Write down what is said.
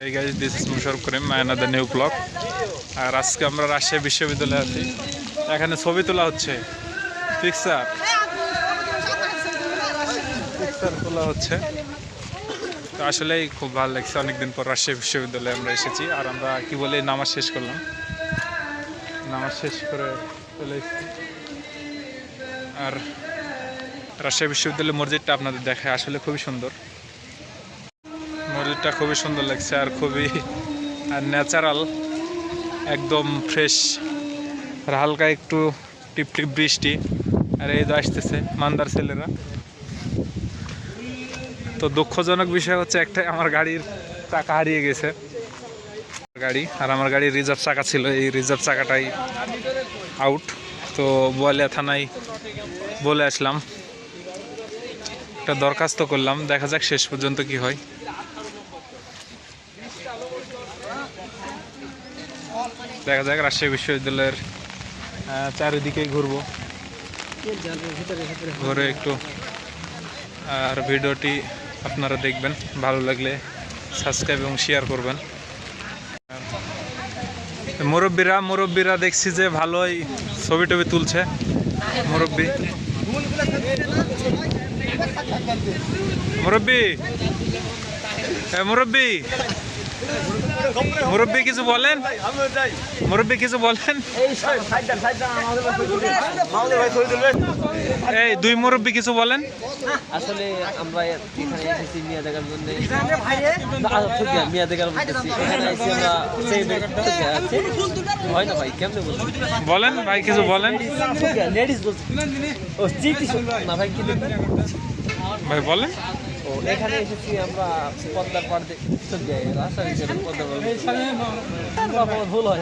Hey guys, this is Musharraf Karim, another new vlog. আর আজকে আমরা রাজশাহী বিশ্ববিদ্যালয়ে আছি। এখানে ছবি তোলা হচ্ছে, পিকচার তোলা হচ্ছে। তো আসলেই খুব ভালো লাগছে, অনেকদিন পর রাজশাহী বিশ্ববিদ্যালয়ে আমরা এসেছি। আর আমরা কি বলে নামাজ শেষ করলাম, নামাজ শেষ করে চলে এসেছি। আর রাজশাহী বিশ্ববিদ্যালয়ের মসজিদটা আপনাদের দেখায়, আসলে খুবই সুন্দর। মসজিদটা খুবই সুন্দর লাগছে আর খুবই ন্যাচারাল, একদম ফ্রেশ। আর হালকা একটু টিপ টিপ বৃষ্টি, আর এই তো আসতেছে মান্দার ছেলেরা। তো দুঃখজনক বিষয় হচ্ছে একটাই, আমার গাড়ির চাকা হারিয়ে গেছে গাড়ি। আর আমার গাড়ির রিজার্ভ চাকা ছিল, এই রিজার্ভ চাকাটাই আউট। তো বোয়ালিয়া থানায় বলে আসলাম, একটা দরখাস্ত করলাম, দেখা যাক শেষ পর্যন্ত কি হয়। দেখা যাক। রাজশাহী বিশ্ববিদ্যালয়ের চারিদিকেই ঘুরবো, ঘুরে একটু। আর ভিডিওটি আপনারা দেখবেন, ভালো লাগলে সাবস্ক্রাইব এবং শেয়ার করবেন। মুরব্বীরা দেখছি যে ভালোই ছবি টবি তুলছে। মুরব্বী মুরব্বী কিছু বলেন, মুরব্বী কিছু বলেন। এই দুই মুরব্বী কিছু বলেন। আসলে আমরা এখানে এসেছি মিয়া দেখার জন্য, মিয়া দেখার বলতেছি। এখানে এসে আমরা হয় না ভাই, কেমনে বলেন ভাই, কিছু বলেন লেডিস বলছি না ভাই, কি ভাই বলেন। ও এখানে এসেছি আমরা পদ্মার পাড় রাস্তা পদ্মার ভুল হয়।